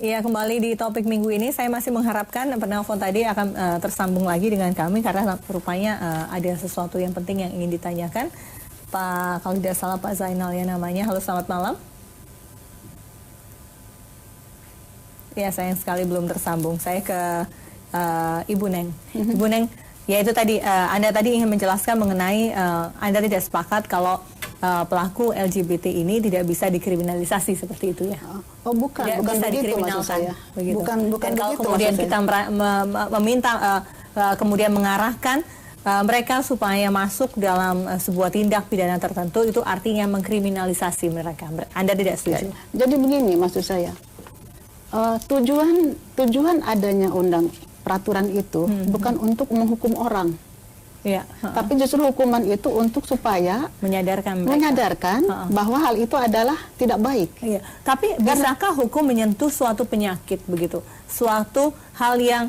Ya, kembali di topik minggu ini, saya masih mengharapkan penelpon tadi akan tersambung lagi dengan kami karena rupanya ada sesuatu yang penting yang ingin ditanyakan. Pak, kalau tidak salah Pak Zainal ya namanya. Halo, selamat malam. Ya, sayang sekali belum tersambung. Saya ke Ibu Neng. Ibu Neng, ya itu tadi, Anda tadi ingin menjelaskan mengenai Anda tidak sepakat kalau pelaku LGBT ini tidak bisa dikriminalisasi seperti itu ya? Oh bukan, tidak bukan bisa begitu maksud saya. Begitu. Bukan Dan kalau begitu kemudian maksud kita meminta, kemudian mengarahkan mereka supaya masuk dalam sebuah tindak pidana tertentu, itu artinya mengkriminalisasi mereka. Anda tidak setuju? Ya, jadi begini maksud saya. Tujuan adanya peraturan itu bukan untuk menghukum orang. Ya, tapi justru hukuman itu untuk supaya menyadarkan bahwa hal itu adalah tidak baik. Iya. Tapi bisakah hukum menyentuh suatu penyakit begitu, suatu hal yang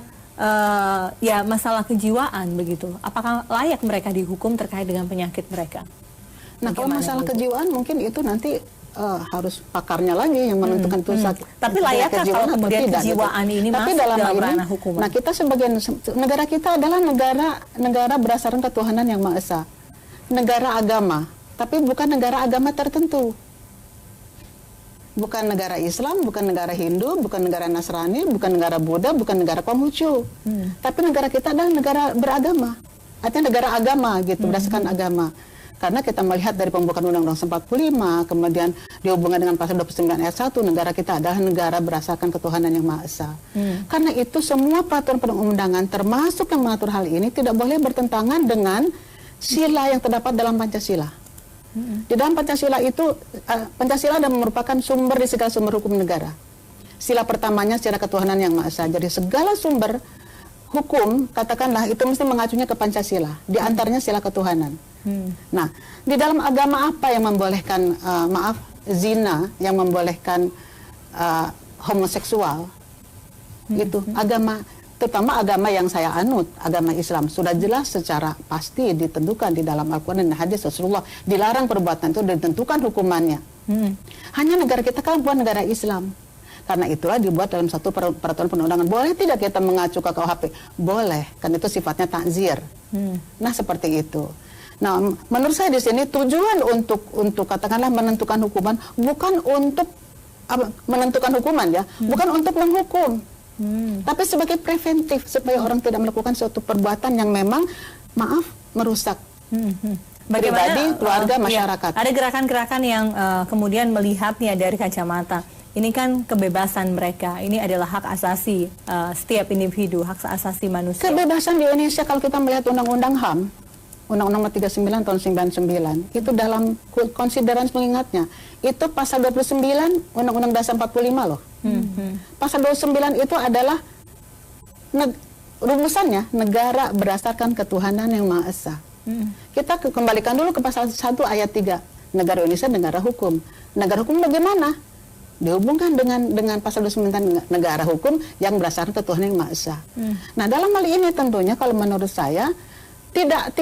ya masalah kejiwaan begitu? Apakah layak mereka dihukum terkait dengan penyakit mereka? Nah, kalau masalah kejiwaan mungkin itu nanti harus pakarnya lagi yang menentukan itu. Tapi layakkah kalau kemudian kejiwaan ini masuk dalam ranah hukuman? Nah, kita sebagai negara kita adalah negara berdasarkan ketuhanan yang Maha Esa, negara agama, tapi bukan negara agama tertentu, bukan negara Islam, bukan negara Hindu, bukan negara Nasrani, bukan negara Buddha, bukan negara Konghucu, tapi negara kita adalah negara beragama, artinya negara agama gitu, berdasarkan agama. Karena kita melihat dari pembukaan Undang-Undang 45, kemudian dihubungkan dengan pasal 29 ayat 1, negara kita adalah negara berdasarkan ketuhanan yang Maha Esa. Karena itu semua peraturan perundang-undangan termasuk yang mengatur hal ini tidak boleh bertentangan dengan sila yang terdapat dalam Pancasila. Di dalam Pancasila itu, Pancasila adalah merupakan sumber di segala sumber hukum negara. Sila pertamanya sila ketuhanan yang Maha Esa. Jadi segala sumber hukum, katakanlah itu mesti mengacunya ke Pancasila. Di antaranya sila ketuhanan. Nah, di dalam agama apa yang membolehkan zina, yang membolehkan homoseksual? Itu agama, terutama agama yang saya anut, agama Islam, sudah jelas secara pasti ditentukan di dalam Al-Quran dan hadis Rasulullah, dilarang perbuatan itu, ditentukan hukumannya. Hanya negara kita kan bukan negara Islam. Karena itulah dibuat dalam satu peraturan perundangan. Boleh tidak kita mengacu ke KUHP? Boleh, kan itu sifatnya takzir. Nah, seperti itu. Nah, menurut saya di sini tujuan untuk katakanlah menentukan hukuman bukan untuk menentukan hukuman ya, bukan untuk menghukum, tapi sebagai preventif supaya orang tidak melakukan suatu perbuatan yang memang merusak pribadi, keluarga, masyarakat. Ya, ada gerakan-gerakan yang kemudian melihatnya dari kacamata ini kan kebebasan mereka, ini adalah hak asasi setiap individu, hak asasi manusia. Kebebasan di Indonesia kalau kita melihat Undang-Undang HAM, Undang-Undang 39 tahun 99, itu dalam konsideran mengingatnya, itu pasal 29 Undang-Undang Dasar 45 loh. Pasal 29 itu adalah rumusannya negara berdasarkan ketuhanan yang Maha Esa. Kita kembalikan dulu ke pasal 1 ayat 3. Negara Indonesia negara hukum. Negara hukum bagaimana? Dihubungkan dengan pasal 29 negara hukum yang berdasarkan ketuhanan yang Maha Esa. Nah, dalam hal ini tentunya kalau menurut saya tidak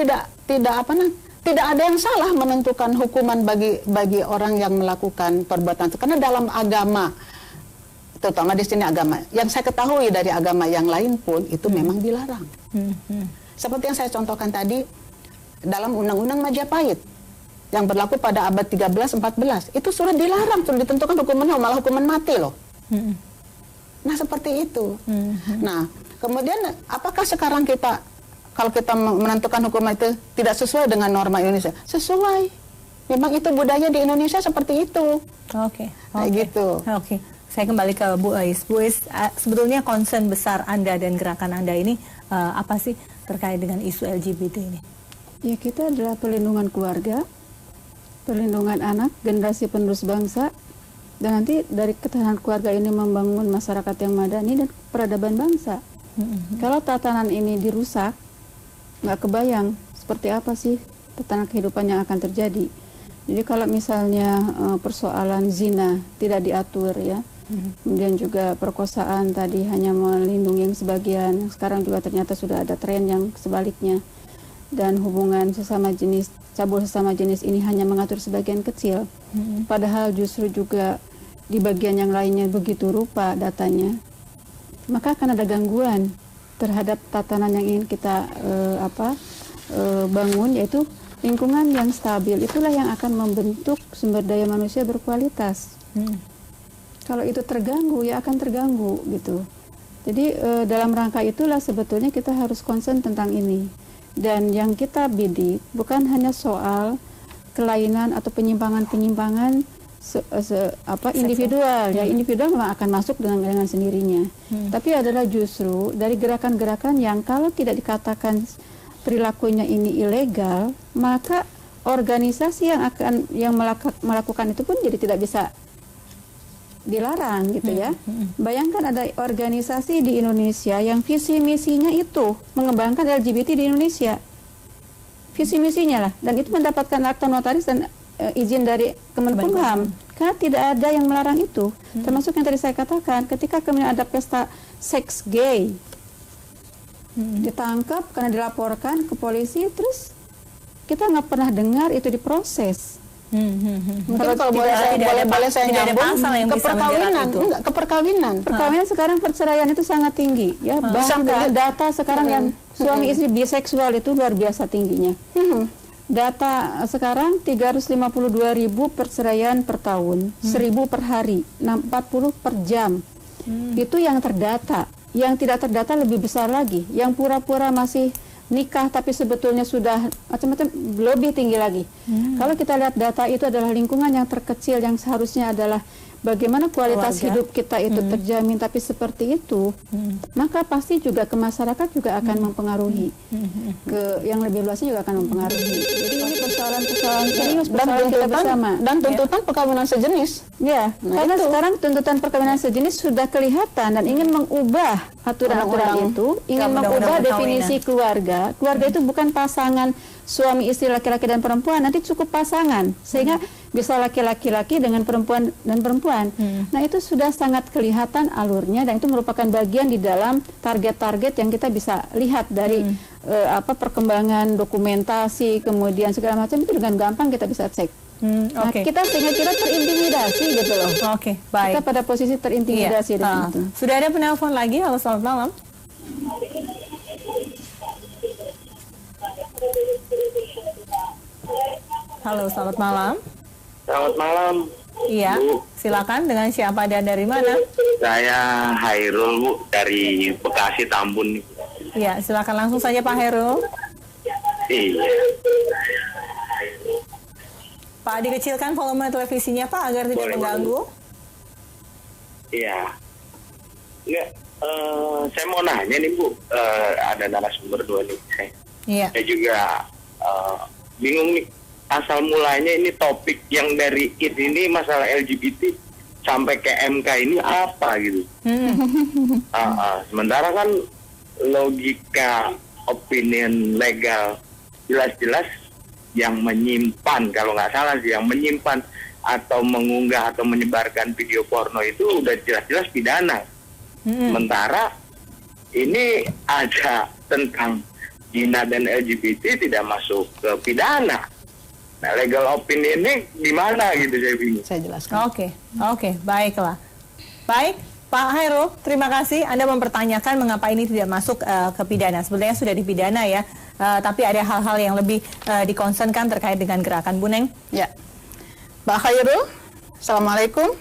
ada yang salah menentukan hukuman bagi orang yang melakukan perbuatan itu, karena dalam agama, terutama di sini agama yang saya ketahui dari agama yang lain pun itu memang dilarang. Seperti yang saya contohkan tadi dalam Undang-Undang Majapahit yang berlaku pada abad 13-14 itu sudah dilarang, sudah ditentukan hukumannya malah hukuman mati loh. Nah, seperti itu. Nah, kemudian apakah sekarang kalau kita menentukan hukuman itu tidak sesuai dengan norma Indonesia? Sesuai. Memang itu budaya di Indonesia seperti itu. Oke. Gitu. Oke. Saya kembali ke Bu Ais. Bu Ais, sebetulnya concern besar Anda dan gerakan Anda ini apa sih terkait dengan isu LGBT ini? Ya, kita adalah perlindungan keluarga, perlindungan anak, generasi penerus bangsa, dan nanti dari ketahanan keluarga ini membangun masyarakat yang madani dan peradaban bangsa. Kalau tatanan ini dirusak, nggak kebayang seperti apa sih tatanan kehidupan yang akan terjadi. Jadi kalau misalnya persoalan zina tidak diatur ya, kemudian juga perkosaan tadi hanya melindungi yang sebagian, sekarang juga ternyata sudah ada tren yang sebaliknya, dan hubungan sesama jenis, cabul sesama jenis ini hanya mengatur sebagian kecil, padahal justru juga di bagian yang lainnya begitu rupa datanya, maka akan ada gangguan terhadap tatanan yang ingin kita bangun, yaitu lingkungan yang stabil. Itulah yang akan membentuk sumber daya manusia berkualitas. Kalau itu terganggu, ya akan terganggu gitu. Jadi dalam rangka itulah sebetulnya kita harus concern tentang ini. Dan yang kita bidik bukan hanya soal kelainan atau penyimpangan-penyimpangan individual. Ya individual memang akan masuk dengan sendirinya. Tapi adalah justru dari gerakan-gerakan yang kalau tidak dikatakan perilakunya ini ilegal, maka organisasi yang melakukan itu pun jadi tidak bisa dilarang gitu ya. Bayangkan ada organisasi di Indonesia yang visi misinya itu mengembangkan LGBT di Indonesia. Visi misinya lah, dan itu mendapatkan akta notaris dan izin dari Kemenkumham. Karena tidak ada yang melarang itu. Termasuk yang tadi saya katakan, ketika kemudian ada pesta seks gay, ditangkap karena dilaporkan ke polisi, terus kita nggak pernah dengar itu diproses. Mungkin kalau boleh saya nyambung ke perkawinan, enggak ke perkawinan. Perkawinan sekarang perceraian itu sangat tinggi, ya. Bahkan data sekarang yang suami istri biseksual itu luar biasa tingginya. Data sekarang 352.000 perceraian per tahun, 1.000 per hari, 40 per jam. Itu yang terdata. Yang tidak terdata lebih besar lagi, yang pura-pura masih nikah tapi sebetulnya sudah macam-macam, lebih tinggi lagi. Kalau kita lihat data itu adalah lingkungan yang terkecil yang seharusnya adalah bagaimana kualitas hidup kita itu terjamin, tapi seperti itu, maka pasti juga ke masyarakat juga akan mempengaruhi, ke yang lebih luasnya juga akan mempengaruhi. Jadi ini persoalan-persoalan serius, persoalan kita bersama. Dan tuntutan perkawinan sejenis. Ya, karena sekarang tuntutan perkawinan sejenis sudah kelihatan dan ingin mengubah aturan-aturan itu, ingin mengubah definisi keluarga. Keluarga itu bukan pasangan suami istri laki-laki dan perempuan, nanti cukup pasangan, sehingga bisa laki-laki dengan perempuan dan perempuan. Nah itu sudah sangat kelihatan alurnya, dan itu merupakan bagian di dalam target-target yang kita bisa lihat dari perkembangan dokumentasi, kemudian segala macam itu dengan gampang kita bisa cek. Nah, sehingga kita terintimidasi gitu loh. Baik. Kita pada posisi terintimidasi dengan itu. Sudah ada penelpon lagi. Halo, selamat malam. Halo, selamat malam. Selamat malam. Iya, Bu. silakan. Dengan siapa dan dari mana? Saya Hairul, Bu, dari Bekasi Tambun. Iya, silakan langsung saja Pak Hairul. Iya. Pak, dikecilkan volume televisinya Pak agar tidak mengganggu. Iya. Enggak, saya mau nanya nih Bu, ada narasumber dua nih. Saya juga bingung nih, asal mulanya ini topik yang dari ini masalah LGBT sampai ke MK ini apa gitu. Sementara kan logika opinion legal jelas-jelas yang menyimpan, kalau nggak salah sih, yang menyimpan atau mengunggah atau menyebarkan video porno itu udah jelas-jelas pidana. Sementara ini ada tentang zina dan LGBT tidak masuk ke pidana. Nah, legal opinion ini gimana gitu saya bingung. Saya jelaskan. Oke, baiklah. Baik, Pak Hairul, terima kasih Anda mempertanyakan mengapa ini tidak masuk ke pidana. Sebenarnya sudah dipidana ya, tapi ada hal-hal yang lebih dikonsenkan terkait dengan gerakan Bu Neng. Ya, Pak Hairul, Assalamualaikum.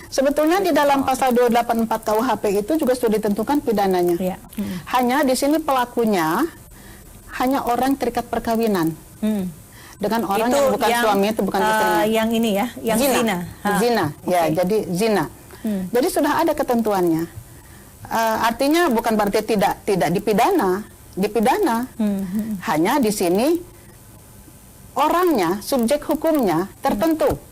Sebetulnya di dalam pasal 284 KUHP itu juga sudah ditentukan pidananya. Ya. Hanya di sini pelakunya hanya orang terikat perkawinan. Dengan orang itu yang bukan suami, itu bukan istrinya. Yang ini ya, yang zina. Zina, ya, jadi zina. Jadi sudah ada ketentuannya. Artinya bukan berarti tidak dipidana, Hanya di sini orangnya, subjek hukumnya tertentu.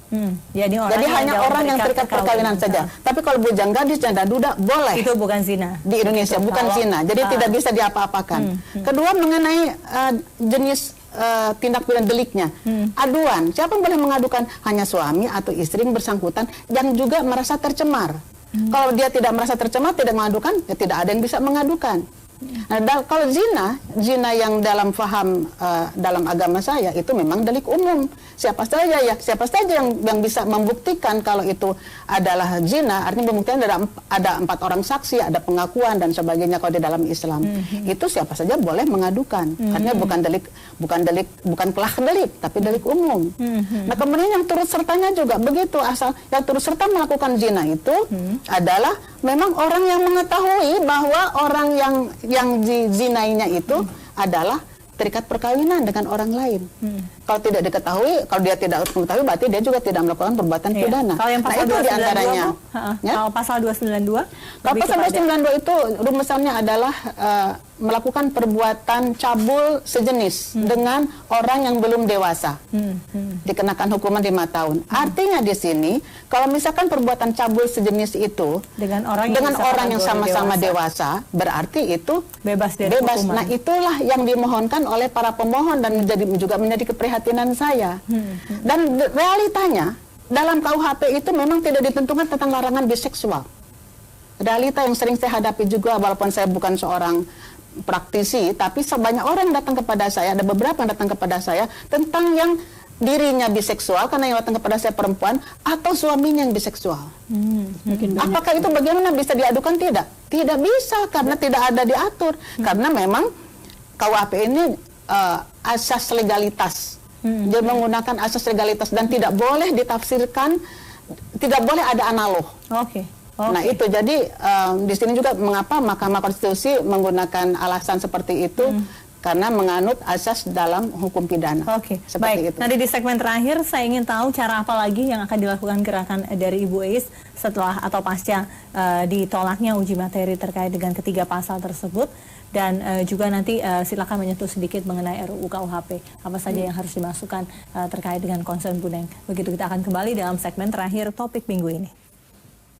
Jadi hanya orang yang terikat perkawinan saja. Tapi kalau bujang gadis, janda duda boleh. Itu bukan zina di Indonesia, bukan zina. Jadi tidak bisa diapa-apakan. Kedua, mengenai jenis tindak pidana deliknya, aduan. Siapa yang boleh mengadukan? Hanya suami atau istri yang bersangkutan yang juga merasa tercemar. Kalau dia tidak merasa tercemar, tidak mengadukan, ya tidak ada yang bisa mengadukan. Nah, kalau zina yang dalam faham dalam agama saya itu memang delik umum. siapa saja yang bisa membuktikan kalau itu adalah zina, artinya pembuktian ada 4 orang saksi, ada pengakuan dan sebagainya kalau di dalam Islam. Itu siapa saja boleh mengadukan. Artinya bukan kelah delik, tapi delik umum. Nah, kemudian yang turut sertanya juga begitu, asal yang turut serta melakukan zina itu adalah memang orang yang mengetahui bahwa orang yang dizinainya itu adalah terikat perkawinan dengan orang lain. Kalau tidak diketahui, kalau dia tidak mengetahui, berarti dia juga tidak melakukan perbuatan pidana. Kalau yang pasal itu diantaranya. Kalau pasal 292? Kalau pasal 292 itu rumusannya adalah melakukan perbuatan cabul sejenis dengan orang yang belum dewasa. Dikenakan hukuman 5 tahun. Artinya di sini, kalau misalkan perbuatan cabul sejenis itu dengan orang yang sama-sama dewasa, berarti itu bebas dari hukuman. Nah, itulah yang dimohonkan oleh para pemohon dan juga menjadi keprihatinan saya. Dan realitanya dalam KUHP itu memang tidak ditentukan tentang larangan biseksual. Realita yang sering saya hadapi juga, walaupun saya bukan seorang praktisi, tapi sebanyak orang yang datang kepada saya, ada beberapa yang datang kepada saya tentang yang dirinya biseksual karena yang datang kepada saya perempuan atau suaminya yang biseksual. Apakah itu bagaimana bisa diadukan? Tidak bisa karena tidak ada diatur. Karena memang KUHP ini asas legalitas. Dia menggunakan asas legalitas dan tidak boleh ditafsirkan, tidak boleh ada analog. Nah itu jadi di sini juga mengapa Mahkamah Konstitusi menggunakan alasan seperti itu karena menganut asas dalam hukum pidana. Baik. Itu. Nanti di segmen terakhir saya ingin tahu cara apa lagi yang akan dilakukan gerakan dari Ibu Eis setelah atau pasca ditolaknya uji materi terkait dengan ketiga pasal tersebut. Dan juga nanti silakan menyentuh sedikit mengenai RUU KUHP. Apa saja yang harus dimasukkan terkait dengan concern Bu Neng. Begitu kita akan kembali dalam segmen terakhir topik minggu ini.